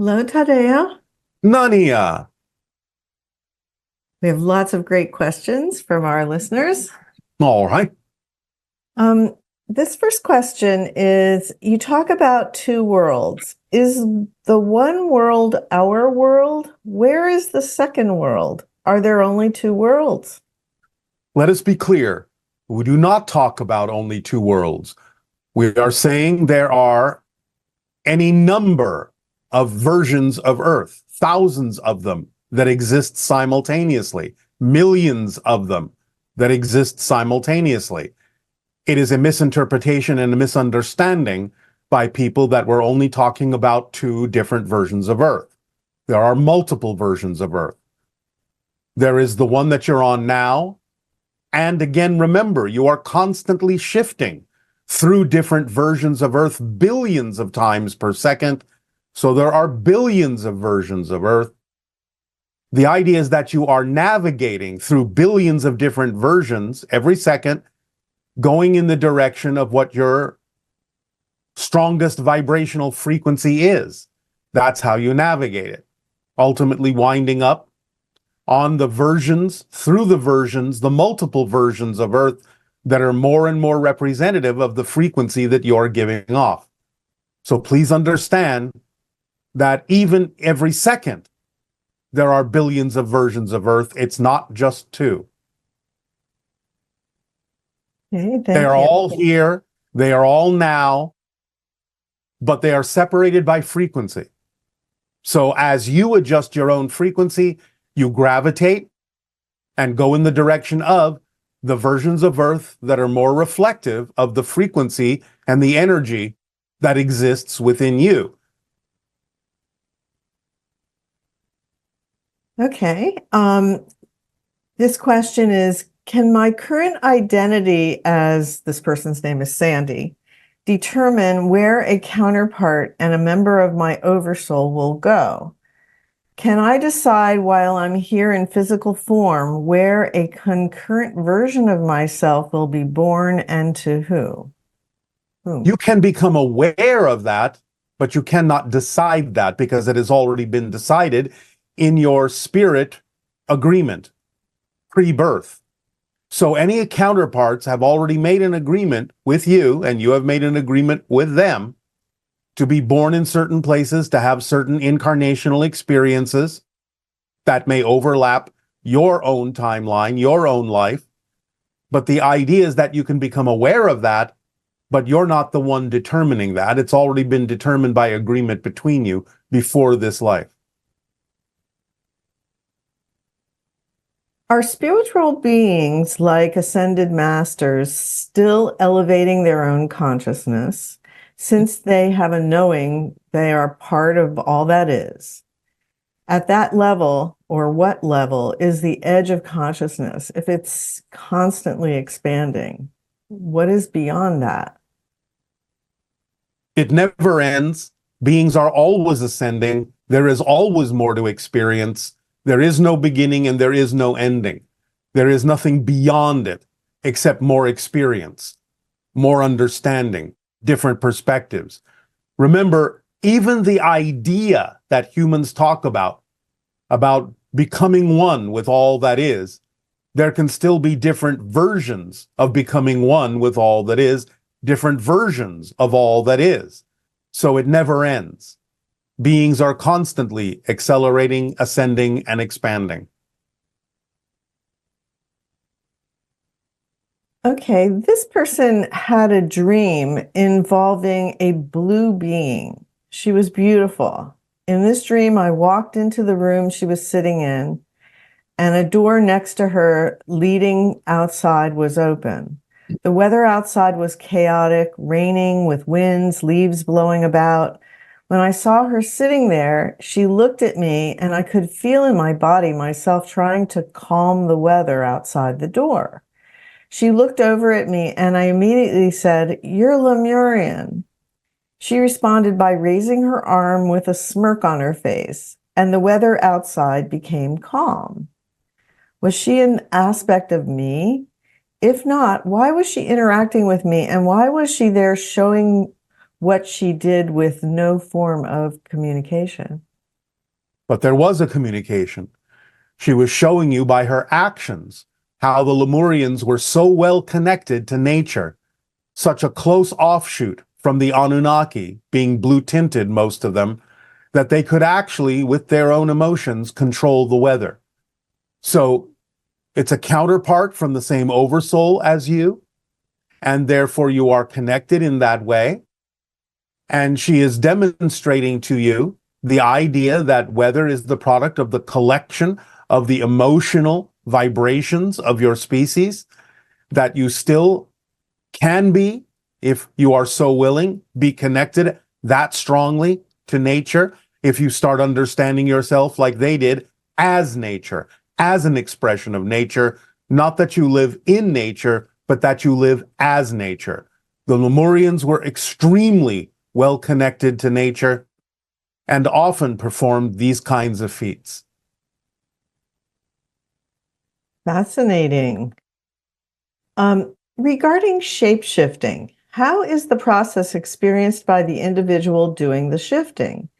Hello, Tadeo. Nania. We have lots of great questions from our listeners. All right. Um, this first question is, you talk about two worlds. Is the one world our world? Where is the second world? Are there only two worlds? Let us be clear. We do not talk about only two worlds. We are saying there are any number of versions of Earth, thousands of them that exist simultaneously, millions of them that exist simultaneously. It is a misinterpretation and a misunderstanding by people that we're only talking about two different versions of Earth. There are multiple versions of Earth. There is the one that you're on now. And again, remember, you are constantly shifting through different versions of Earth billions of times per second. So there are billions of versions of Earth. The idea is that you are navigating through billions of different versions every second, going in the direction of what your strongest vibrational frequency is. That's how you navigate it, ultimately winding up on the versions, through the versions, the multiple versions of Earth that are more and more representative of the frequency that you're giving off. So please understand that even every second, there are billions of versions of Earth. It's not just two. Okay, They thank are you. all here. They are all now, but they are separated by frequency. So as you adjust your own frequency, you gravitate and go in the direction of the versions of Earth that are more reflective of the frequency and the energy that exists within you. Okay. This question is, can my current identity, as this person's name is Sandy, determine where a counterpart and a member of my oversoul will go? Can I decide while I'm here in physical form where a concurrent version of myself will be born and to who? You Whom? can become aware of that, but you cannot decide that because it has already been decided in your spirit agreement pre-birth. So any counterparts have already made an agreement with you, and you have made an agreement with them to be born in certain places, to have certain incarnational experiences that may overlap your own timeline, your own life. But the idea is that you can become aware of that, but you're not the one determining that. It's already been determined by agreement between you before this life. Are spiritual beings like ascended masters still elevating their own consciousness since they have a knowing they are part of all that is? At that level, or what level, is the edge of consciousness if it's constantly expanding? What is beyond that? It never ends. Beings are always ascending. There is always more to experience. There is no beginning and there is no ending. There is nothing beyond it except more experience, more understanding, different perspectives. Remember, even the idea that humans talk about becoming one with all that is, there can still be different versions of becoming one with all that is, different versions of all that is. So it never ends. Beings are constantly accelerating, ascending, and expanding. Okay, this person had a dream involving a blue being. She was beautiful. In this dream, I walked into the room she was sitting in, and a door next to her leading outside was open. The weather outside was chaotic, raining with winds, leaves blowing about. When I saw her sitting there, she looked at me, and I could feel in my body myself trying to calm the weather outside the door. She looked over at me, and I immediately said, "You're Lemurian." She responded by raising her arm with a smirk on her face, and the weather outside became calm. Was she an aspect of me? If not, why was she interacting with me, and why was she there showing what she did with no form of communication? but there was a communication. She was showing you by her actions how the Lemurians were so well connected to nature, such a close offshoot from the Anunnaki, being blue tinted, most of them, that they could actually, with their own emotions, control the weather. So it's a counterpart from the same oversoul as you, and therefore you are connected in that way. And she is demonstrating to you the idea that weather is the product of the collection of the emotional vibrations of your species, that you still can be, if you are so willing, be connected that strongly to nature, if you start understanding yourself like they did, as nature, as an expression of nature, not that you live in nature, but that you live as nature. The Lemurians were extremely well connected to nature and often performed these kinds of feats. Fascinating. Regarding shape-shifting, how is the process experienced by the individual doing the shifting?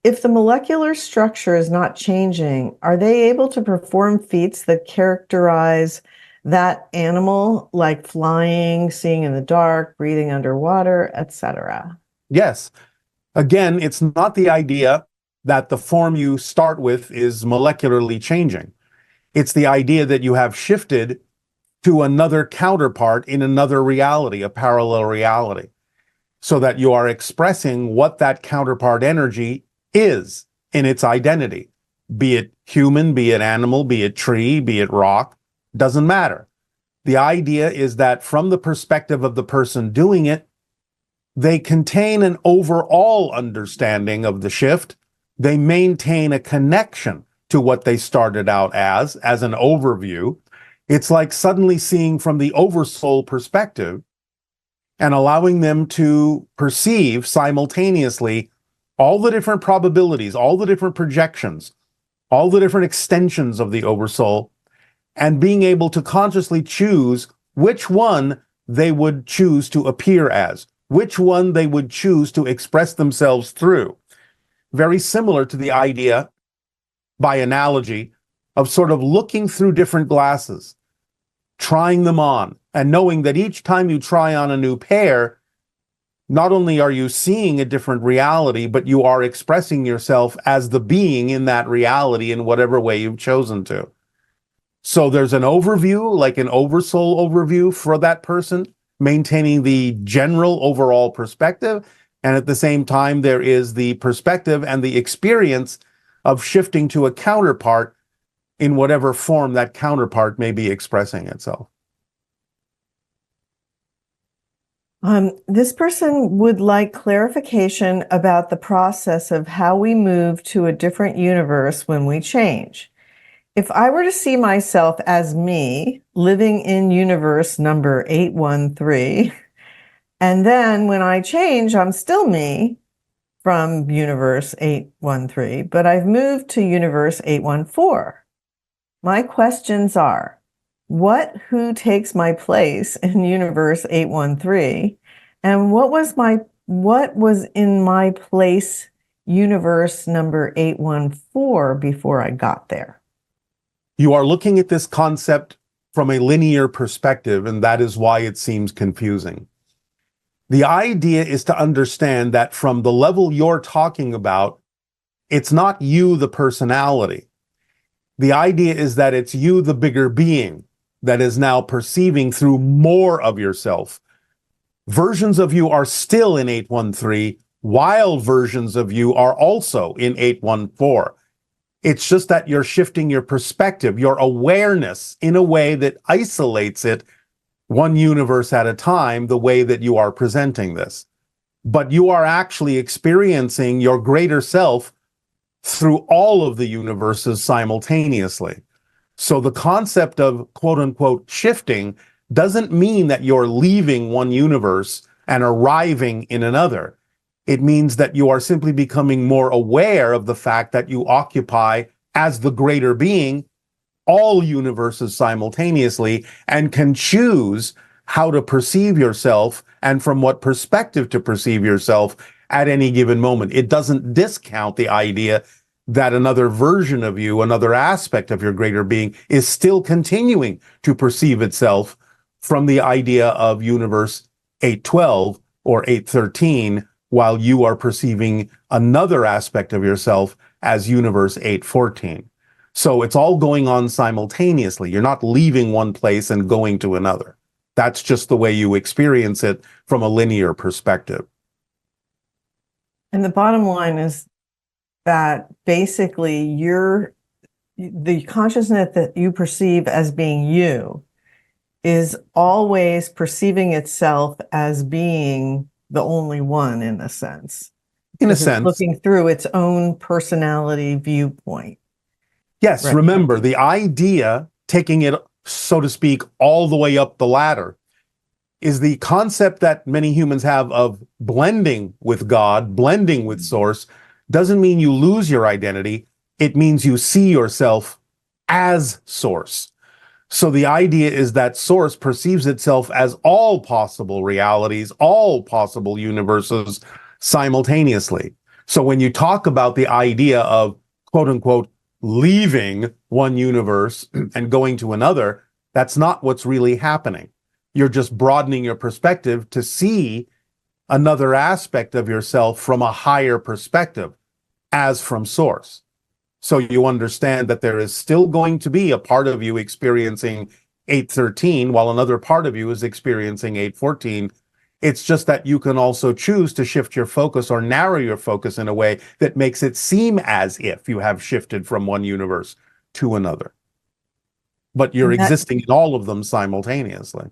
If the molecular structure is not changing, are they able to perform feats that characterize that animal, like flying, seeing in the dark, breathing underwater, etc.? Yes. Again, it's not the idea that the form you start with is molecularly changing. It's the idea that you have shifted to another counterpart in another reality, a parallel reality, so that you are expressing what that counterpart energy is in its identity, be it human, be it animal, be it tree, be it rock, doesn't matter. The idea is that from the perspective of the person doing it, they contain an overall understanding of the shift. They maintain a connection to what they started out as an overview. It's like suddenly seeing from the oversoul perspective and allowing them to perceive simultaneously all the different probabilities, all the different projections, all the different extensions of the oversoul, and being able to consciously choose which one they would choose to appear as, which one they would choose to express themselves through. Very similar to the idea, by analogy, of sort of looking through different glasses, trying them on, and knowing that each time you try on a new pair, not only are you seeing a different reality, but you are expressing yourself as the being in that reality in whatever way you've chosen to. So there's an overview, like an oversoul overview for that person, maintaining the general overall perspective. And at the same time, there is the perspective and the experience of shifting to a counterpart in whatever form that counterpart may be expressing itself. This person would like clarification about the process of how we move to a different universe when we change. If I were to see myself as me, living in universe number 813, and then when I change, I'm still me from universe 813, but I've moved to universe 814. My questions are, who takes my place in universe 813? And what was in my place universe number 814 before I got there? You are looking at this concept from a linear perspective, and that is why it seems confusing. The idea is to understand that from the level you're talking about, it's not you, the personality. The idea is that it's you, the bigger being, that is now perceiving through more of yourself. Versions of you are still in 813, while versions of you are also in 814. It's just that you're shifting your perspective, your awareness, in a way that isolates it one universe at a time, the way that you are presenting this. But you are actually experiencing your greater self through all of the universes simultaneously. So the concept of quote unquote shifting doesn't mean that you're leaving one universe and arriving in another. It means that you are simply becoming more aware of the fact that you occupy, as the greater being, all universes simultaneously, and can choose how to perceive yourself and from what perspective to perceive yourself at any given moment. It doesn't discount the idea that another version of you, another aspect of your greater being, is still continuing to perceive itself from the idea of universe 812 or 813, while you are perceiving another aspect of yourself as universe 814. So it's all going on simultaneously. You're not leaving one place and going to another. That's just the way you experience it from a linear perspective. And the bottom line is that basically the consciousness that you perceive as being you is always perceiving itself as being the only one, in a sense. In a Because it's sense, looking through its own personality viewpoint. yes, Right. remember the idea, taking it, so to speak, all the way up the ladder, is the concept that many humans have of blending with God, blending with Source, doesn't mean you lose your identity. It means you see yourself as Source. So the idea is that Source perceives itself as all possible realities, all possible universes simultaneously. So when you talk about the idea of, quote unquote, leaving one universe and going to another, that's not what's really happening. You're just broadening your perspective to see another aspect of yourself from a higher perspective, as from Source. So you understand that there is still going to be a part of you experiencing 813 while another part of you is experiencing 814. It's just that you can also choose to shift your focus or narrow your focus in a way that makes it seem as if you have shifted from one universe to another. But you're existing in all of them simultaneously.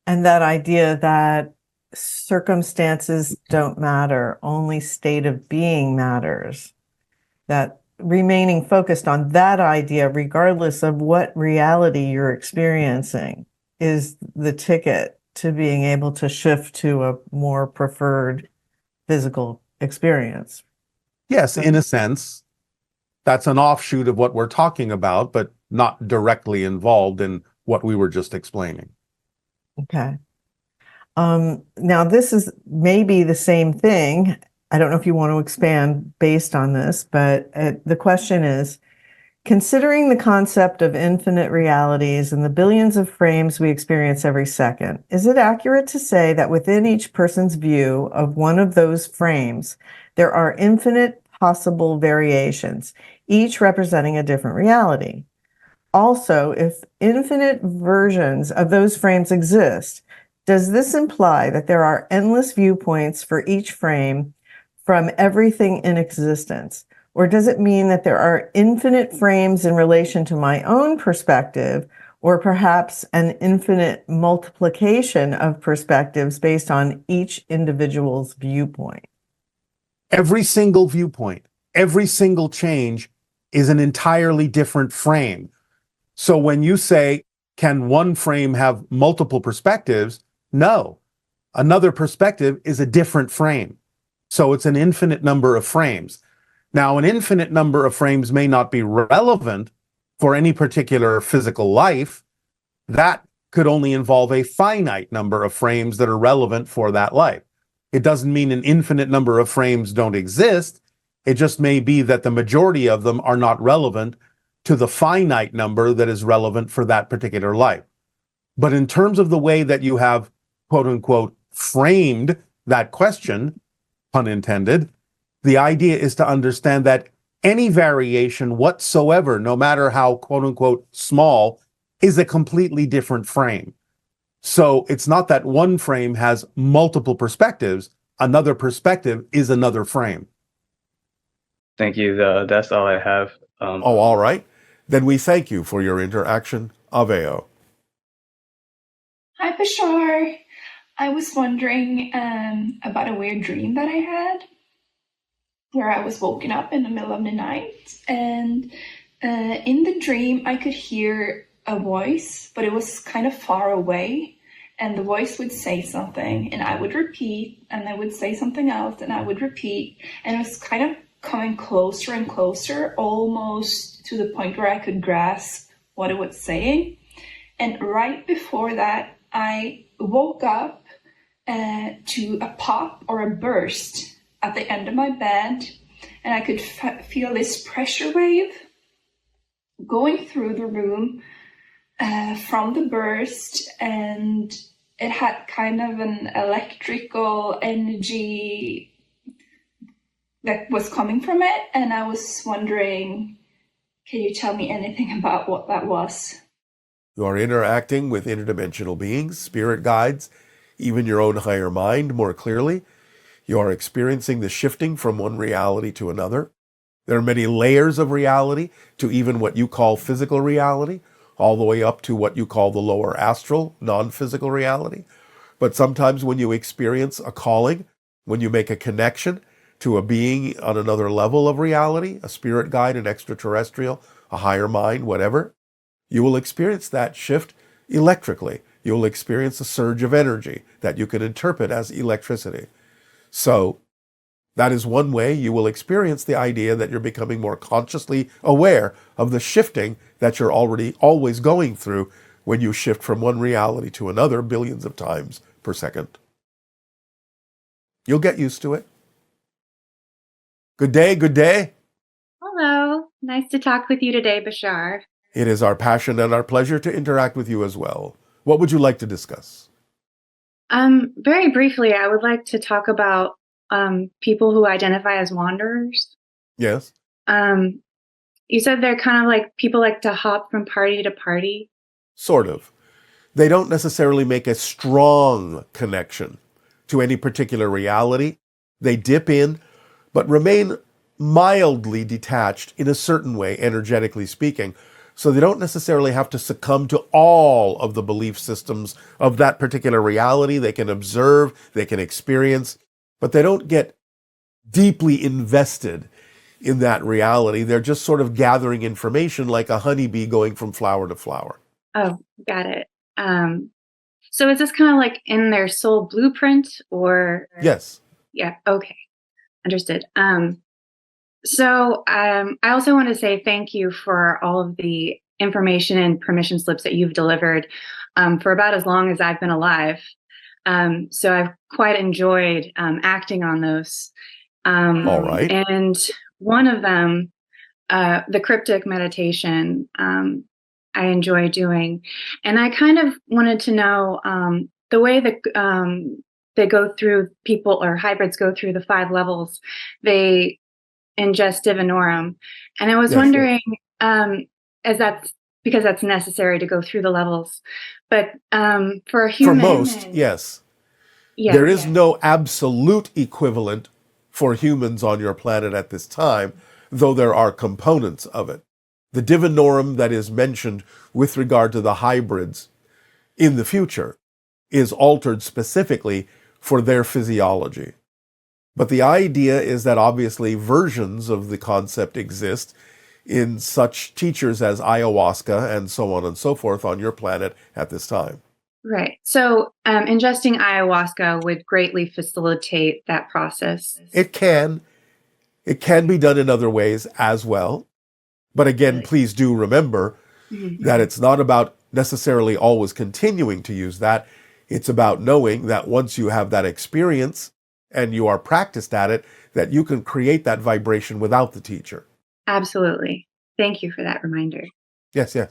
And that idea that circumstances don't matter, only state of being matters. That remaining focused on that idea, regardless of what reality you're experiencing, is the ticket to being able to shift to a more preferred physical experience. Yes, in a sense, that's an offshoot of what we're talking about, but not directly involved in what we were just explaining. Okay. Now, this is maybe the same thing. I don't know if you want to expand based on this, but the question is, considering the concept of infinite realities and the billions of frames we experience every second, is it accurate to say that within each person's view of one of those frames, there are infinite possible variations, each representing a different reality? Also, if infinite versions of those frames exist, does this imply that there are endless viewpoints for each frame from everything in existence? Or does it mean that there are infinite frames in relation to my own perspective, or perhaps an infinite multiplication of perspectives based on each individual's viewpoint? Every single viewpoint, every single change is an entirely different frame. So when you say, can one frame have multiple perspectives? No. Another perspective is a different frame. So it's an infinite number of frames. Now, an infinite number of frames may not be relevant for any particular physical life. That could only involve a finite number of frames that are relevant for that life. It doesn't mean an infinite number of frames don't exist. It just may be that the majority of them are not relevant to the finite number that is relevant for that particular life. But in terms of the way that you have, quote unquote, framed that question, pun intended, the idea is to understand that any variation whatsoever, no matter how, quote unquote, small, is a completely different frame. So it's not that one frame has multiple perspectives. Another perspective is another frame. Thank you. That's all I have. Oh, all right. Then we thank you for your interaction. Aveo. Hi, Bashar. I was wondering about a weird dream that I had where I was woken up in the middle of the night, and in the dream I could hear a voice, but it was kind of far away, and the voice would say something, and I would repeat, and they would say something else, and I would repeat, and it was kind of coming closer and closer, almost to the point where I could grasp what it was saying. And right before that, I woke up to a pop or a burst at the end of my bed, and I could feel this pressure wave going through the room from the burst, and it had kind of an electrical energy that was coming from it, and I was wondering, can you tell me anything about what that was? You are interacting with interdimensional beings, spirit guides, even your own higher mind more clearly. You are experiencing the shifting from one reality to another. There are many layers of reality to even what you call physical reality, all the way up to what you call the lower astral, non-physical reality. But sometimes when you experience a calling, when you make a connection to a being on another level of reality, a spirit guide, an extraterrestrial, a higher mind, whatever, you will experience that shift electrically. You will experience a surge of energy that you can interpret as electricity. So that is one way you will experience the idea that you're becoming more consciously aware of the shifting that you're already always going through when you shift from one reality to another billions of times per second. You'll get used to it. Good day, good day. Hello. Nice to talk with you today, Bashar. It is our passion and our pleasure to interact with you as well. What would you like to discuss? Very briefly, I would like to talk about people who identify as wanderers. Yes. You said they're kind of like people like to hop from party to party. Sort of. They don't necessarily make a strong connection to any particular reality. They dip in, but remain mildly detached in a certain way, energetically speaking. So they don't necessarily have to succumb to all of the belief systems of that particular reality. They can observe, they can experience, but they don't get deeply invested in that reality. They're just sort of gathering information like a honeybee going from flower to flower. Oh, got it. So is this kind of like in their soul blueprint or? Yes. Yeah. Okay. Understood. So I also want to say thank you for all of the information and permission slips that you've delivered for about as long as I've been alive. So I've quite enjoyed acting on those. All right. And one of them, the cryptic meditation, I enjoy doing. And I kind of wanted to know the way that they go through, people or hybrids go through the 5 levels. They ingest divinorum, and I was Yes. wondering, as that's because that's necessary to go through the levels, but for a human, For most, yes. yeah, There is no absolute equivalent for humans on your planet at this time, though there are components of it. The divinorum that is mentioned with regard to the hybrids in the future is altered specifically for their physiology. But the idea is that obviously versions of the concept exist in such teachers as ayahuasca and so on and so forth on your planet at this time. right. So ingesting ayahuasca would greatly facilitate that process. It can be done in other ways as well. But again, please do remember that it's not about necessarily always continuing to use that. It's about knowing that once you have that experience and you are practiced at it, that you can create that vibration without the teacher. Absolutely. Thank you for that reminder. Yes, yes.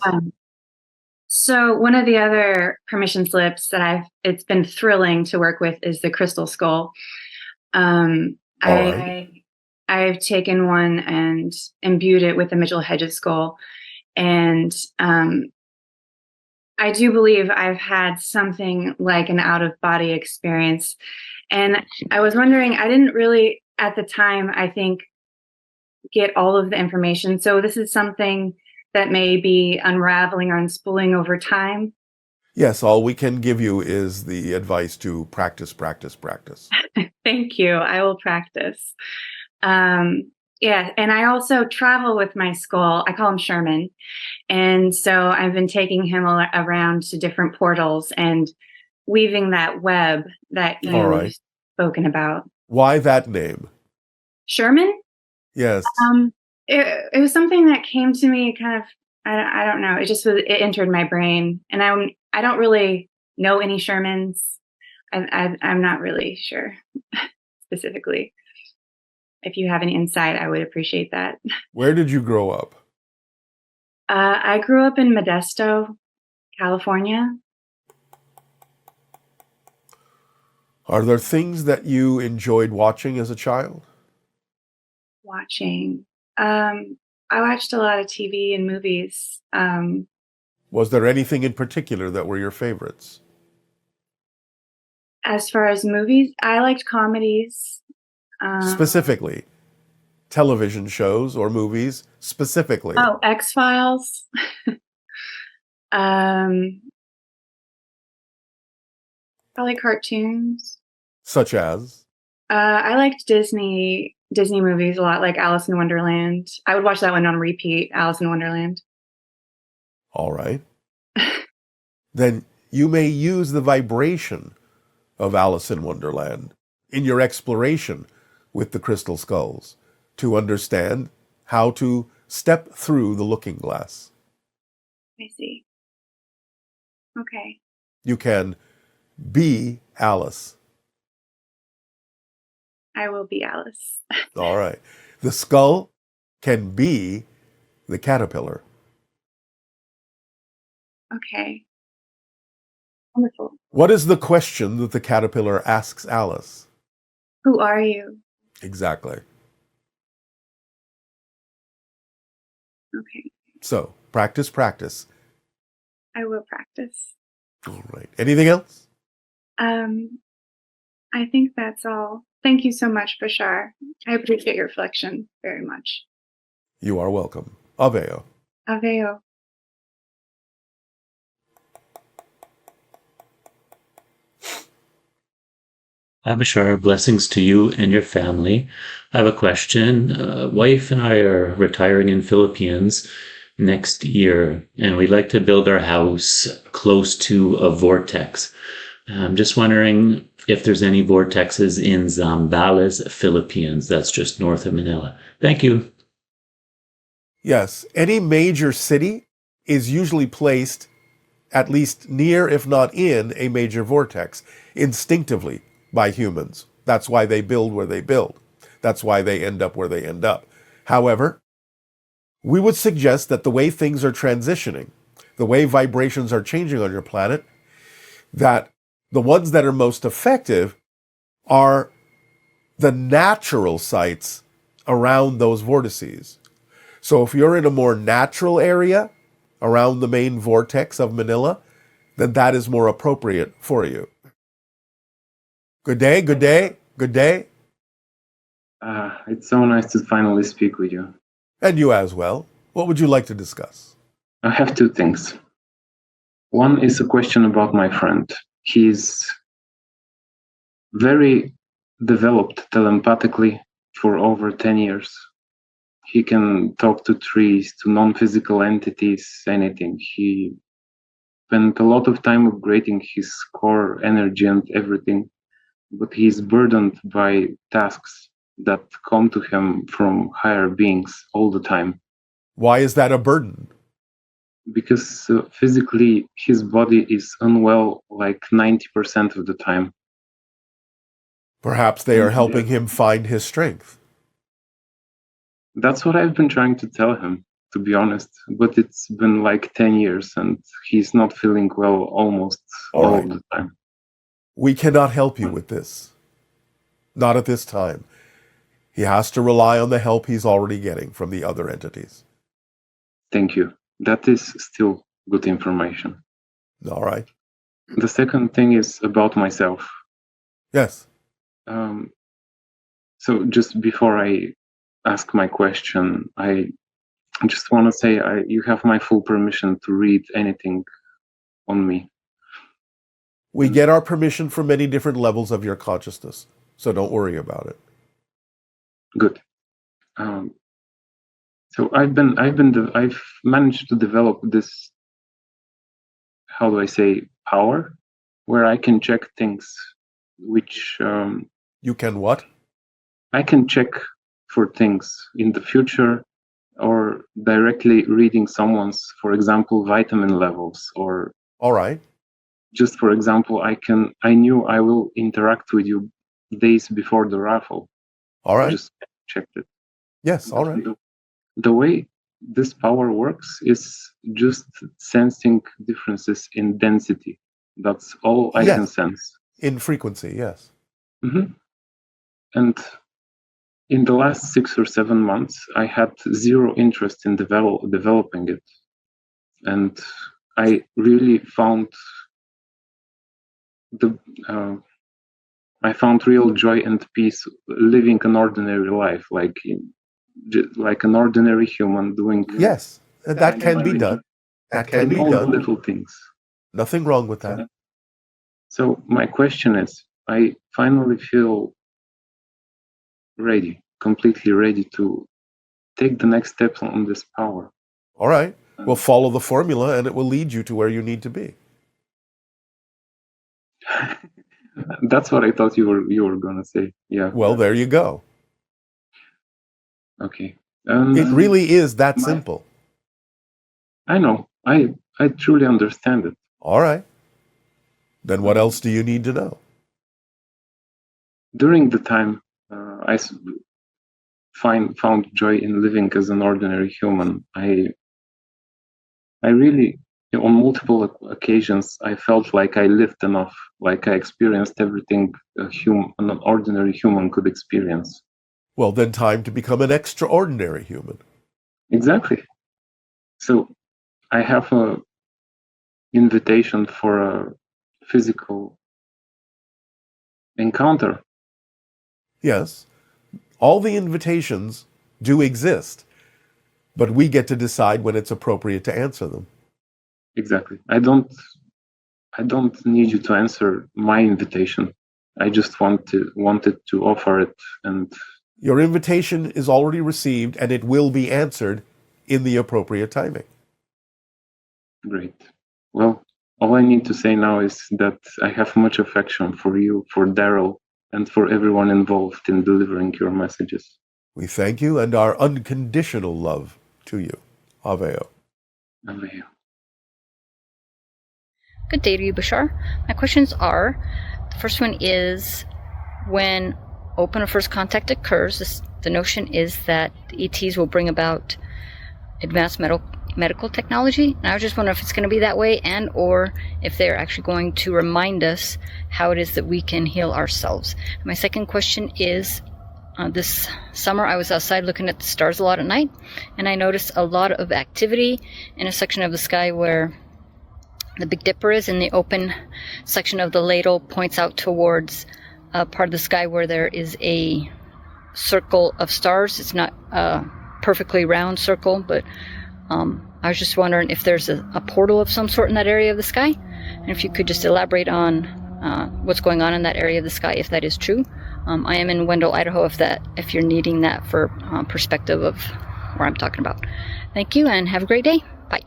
So one of the other permission slips that it's been thrilling to work with is the crystal skull. I've taken one and imbued it with the Mitchell Hedges skull. And I do believe I've had something like an out-of-body experience. And I was wondering, I didn't really, at the time, I think, get all of the information. So this is something that may be unraveling or unspooling over time. Yes, all we can give you is the advice to practice, practice, practice. Thank you. I will practice. Yeah, and I also travel with my skull. I call him Sherman. And so I've been taking him around to different portals and weaving that web that you've spoken about. Why that name? Sherman? Yes. It was something that came to me kind of, I don't know. It entered my brain. And I don't really know any Shermans. I'm not really sure specifically. if you have any insight, I would appreciate that. Where did you grow up? I grew up in Modesto, California. Are there things that you enjoyed watching as a child? Watching. I watched a lot of TV and movies. Was there anything in particular that were your favorites? As far as movies, I liked comedies. Specifically, television shows or movies specifically. Oh, X-Files. Probably cartoons. Such as? I liked Disney movies a lot, like Alice in Wonderland. I would watch that one on repeat, Alice in Wonderland. All right. Then you may use the vibration of Alice in Wonderland in your exploration with the crystal skulls to understand how to step through the looking glass. I see. Okay. You can be Alice. I will be Alice. All right. The skull can be the caterpillar. Okay. Wonderful. What is the question that the caterpillar asks Alice? Who are you? Exactly. Okay. So, practice, practice. I will practice. All right. Anything else? I think that's all. Thank you so much, Bashar. I appreciate your reflection very much. You are welcome. Aveo. Aveo. Hi, Bashar. Blessings to you and your family. I have a question. Wife and I are retiring in Philippines next year, and we'd like to build our house close to a vortex. I'm just wondering if there's any vortexes in Zambales, Philippines. That's just north of Manila. Thank you. Yes, any major city is usually placed at least near, if not in, a major vortex, instinctively by humans. That's why they build where they build. That's why they end up where they end up. However, we would suggest that the way things are transitioning, the way vibrations are changing on your planet, that the ones that are most effective are the natural sites around those vortices. So if you're in a more natural area around the main vortex of Manila, then that is more appropriate for you. Good day, good day, good day. It's so nice to finally speak with you. And you as well. What would you like to discuss? I have two things. One is a question about my friend. He's very developed telepathically for over 10 years. He can talk to trees, to non-physical entities, anything. He spent a lot of time upgrading his core energy and everything, but he's burdened by tasks that come to him from higher beings all the time. Why is that a burden? Because physically his body is unwell like 90% of the time. Perhaps they are helping him find his strength. That's what I've been trying to tell him, to be honest. But it's been like 10 years and he's not feeling well almost all of the time. We cannot help you with this. Not at this time. He has to rely on the help he's already getting from the other entities. Thank you. That is still good information. All right. The second thing is about myself. Yes. So just before I ask my question, I just want to say you have my full permission to read anything on me. We get our permission from many different levels of your consciousness, so don't worry about it. Good. So I've managed to develop this, how do I say, power, where I can check things, which you can what? I can check for things in the future, or directly reading someone's, for example, vitamin levels, or all right. Just for example, I knew I will interact with you days before the raffle. All right. Just checked it. Yes, all right. The way this power works is just sensing differences in density. That's all I can Yes, sense. in frequency, yes. Mhm. And in the last 6 or 7 months, I had zero interest in developing it. And I really found the I found real joy and peace living an ordinary life, like an ordinary human doing Yes, that can be done. That can be all the done. little things. Nothing wrong with that. So my question is, I finally feel ready, completely ready to take the next steps on this power. All right. Well, follow the formula and it will lead you to where you need to be. That's what I thought you were gonna say. Yeah. Well, there you go. Okay. It really is that my- simple. I know. I truly understand it. All right. Then what else do you need to know? During the time I found joy in living as an ordinary human, I really, on multiple occasions, I felt like I lived enough, like I experienced everything an ordinary human could experience. Well, then time to become an extraordinary human. Exactly. So I have a invitation for a physical encounter. Yes, all the invitations do exist, but we get to decide when it's appropriate to answer them. Exactly. I don't need you to answer my invitation. I just wanted to offer it, and Your invitation is already received and it will be answered in the appropriate timing. great. Well, all I need to say now is that I have much affection for you, for Daryl, and for everyone involved in delivering your messages. We thank you and our unconditional love to you. Aveo. Aveo. Good day to you, Bashar. My questions are, the first one is, when open or first contact occurs, the notion is that the ETs will bring about advanced medical technology. And I was just wondering if it's going to be that way, and or if they're actually going to remind us how it is that we can heal ourselves. My second question is, this summer I was outside looking at the stars a lot at night, and I noticed a lot of activity in a section of the sky where the Big Dipper is, in the open section of the ladle points out towards a part of the sky where there is a circle of stars. It's not a perfectly round circle, but I was just wondering if there's a portal of some sort in that area of the sky, and if you could just elaborate on what's going on in that area of the sky, if that is true. I am in Wendell, Idaho, if you're needing that for perspective of where I'm talking about. Thank you, and have a great day. Bye.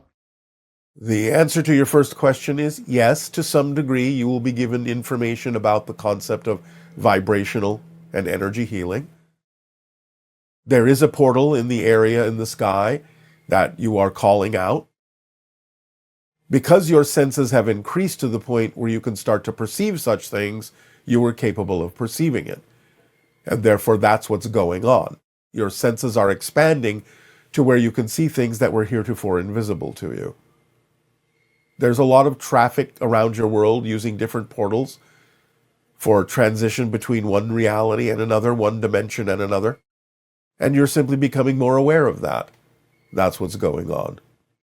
The answer to your first question is yes, to some degree you will be given information about the concept of vibrational and energy healing. There is a portal in the area in the sky that you are calling out. Because your senses have increased to the point where you can start to perceive such things, you are capable of perceiving it. And therefore that's what's going on. Your senses are expanding to where you can see things that were heretofore invisible to you. There's a lot of traffic around your world using different portals for transition between one reality and another, one dimension and another. And you're simply becoming more aware of that. That's what's going on.